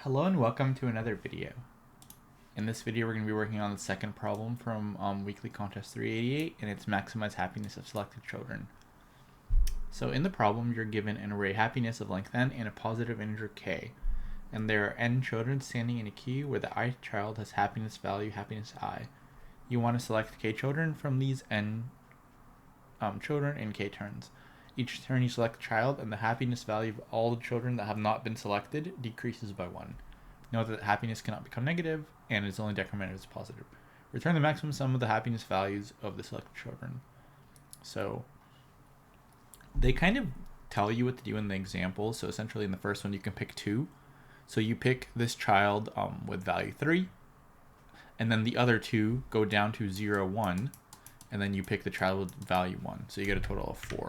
Hello and welcome to another video. In this video we're going to be working on the second problem from Weekly Contest 388, and it's maximize happiness of selected children. So in the problem you're given an array happiness of length n and a positive integer k, and there are n children standing in a queue where the ith child has happiness value happiness I. You want to select k children from these n children in k turns. Each turn you select a child, and the happiness value of all the children that have not been selected decreases by 1. Note that happiness cannot become negative, and is only decremented as positive. Return the maximum sum of the happiness values of the selected children. So they kind of tell you what to do in the example. So essentially in the first one you can pick 2. So you pick this child with value 3, and then the other 2 go down to 0, 1, and then you pick the child with value 1. So you get a total of 4.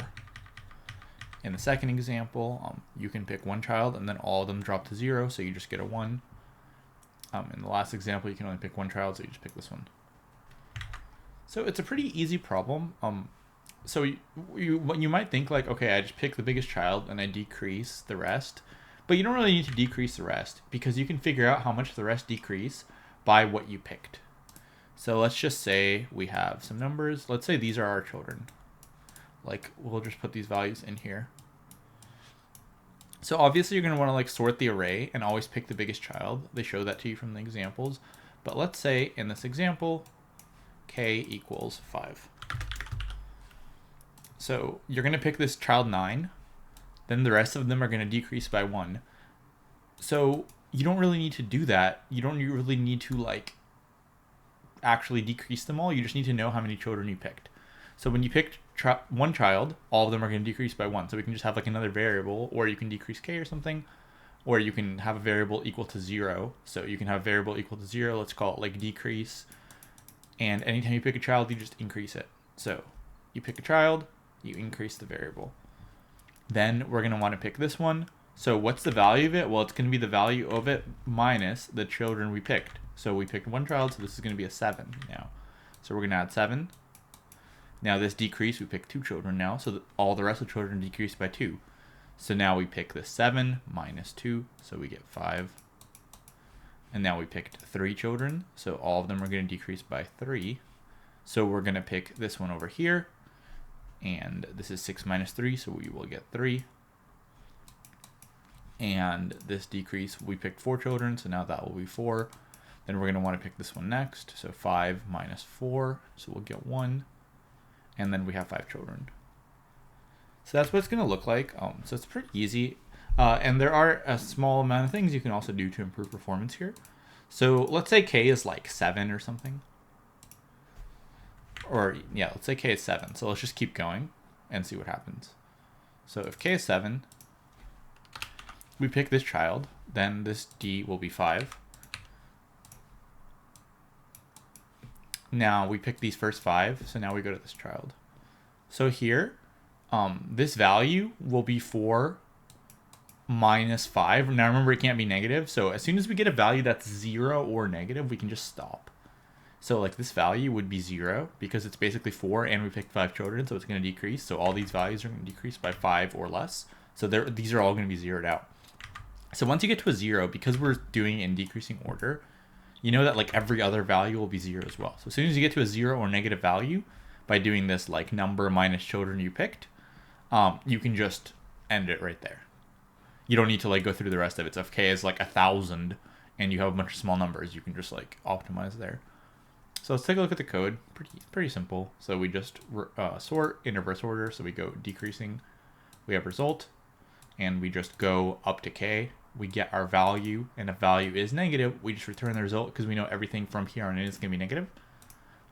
In the second example, you can pick one child and then all of them drop to 0, so you just get a 1. In the last example, you can only pick one child, so you just pick this one. So it's a pretty easy problem. So you might think like, okay, I just pick the biggest child and I decrease the rest, but you don't really need to decrease the rest because you can figure out how much the rest decrease by what you picked. So let's just say we have some numbers. Let's say these are our children. Like, we'll just put these values in here. So obviously you're going to want to like sort the array and always pick the biggest child. They show that to you from the examples. But let's say in this example, k equals 5. So you're going to pick this child 9. Then the rest of them are going to decrease by 1. So you don't really need to do that. You don't really need to like actually decrease them all. You just need to know how many children you picked. So when you picked one child, all of them are going to decrease by 1. So we can just have like another variable, or you can decrease k or something, or you can have a variable equal to 0. So you can have a variable equal to 0. Let's call it like decrease. And anytime you pick a child, you just increase it. So you pick a child, you increase the variable. Then we're going to want to pick this one. So what's the value of it? Well, it's going to be the value of it minus the children we picked. So we picked one child, so this is going to be a 7 now. So we're going to add 7. Now this decrease, we pick 2 children now, so all the rest of the children decrease by 2. So now we pick the 7 minus 2, so we get 5. And now we picked 3 children, so all of them are going to decrease by 3. So we're going to pick this one over here, and this is 6 minus 3, so we will get 3. And this decrease, we picked 4 children, so now that will be 4. Then we're going to want to pick this one next, so 5 minus 4, so we'll get 1. And then we have 5 children. So that's what it's going to look like. So it's pretty easy. And there are a small amount of things you can also do to improve performance here. So let's say k is like 7 or something. Or yeah, let's say k is 7. So let's just keep going and see what happens. So if k is 7, we pick this child, then this d will be 5. Now we pick these first 5, so now we go to this child. So here, this value will be 4 minus 5. Now remember, it can't be negative, so as soon as we get a value that's 0 or negative, we can just stop. So like this value would be 0 because it's basically 4 and we picked 5 children, so it's going to decrease. So all these values are going to decrease by 5 or less. So these are all going to be zeroed out. So once you get to a 0, because we're doing it in decreasing order, you know that like every other value will be 0 as well. So as soon as you get to a 0 or negative value, by doing this like number minus children you picked, you can just end it right there. You don't need to like go through the rest of it. So if k is like 1,000 and you have a bunch of small numbers, you can just like optimize there. So let's take a look at the code. Pretty simple. So we just sort in reverse order. So we go decreasing, we have result, and we just go up to k. We get our value, and if value is negative, we just return the result because we know everything from here on in is going to be negative.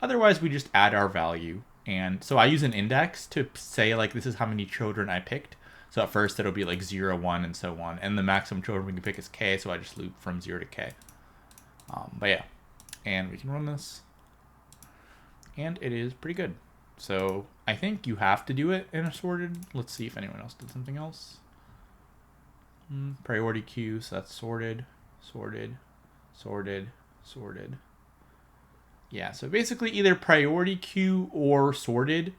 Otherwise, we just add our value. And so I use an index to say like this is how many children I picked. So at first it'll be like 0, 1, and so on. And the maximum children we can pick is k, so I just loop from 0 to k. But yeah, and we can run this. And it is pretty good. So I think you have to do it in a sorted. Let's see if anyone else did something else. Priority queue, so that's sorted, sorted, sorted, sorted. Yeah, so basically either priority queue or sorted.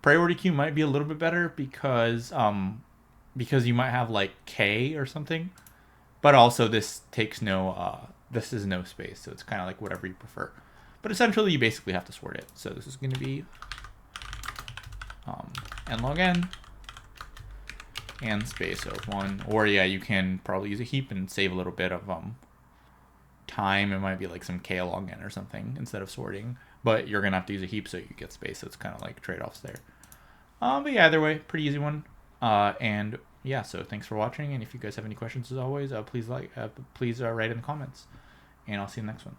Priority queue might be a little bit better because you might have like k or something. But also this takes no, this is no space, so it's kind of like whatever you prefer. But essentially you basically have to sort it. So this is going to be n log n and space of 1. Or yeah, you can probably use a heap and save a little bit of time. It might be like some k log n or something instead of sorting. But you're going to have to use a heap so you get space. So it's kind of like trade-offs there. But yeah, either way, pretty easy one. And yeah, so thanks for watching. And if you guys have any questions, as always, please write in the comments. And I'll see you in the next one.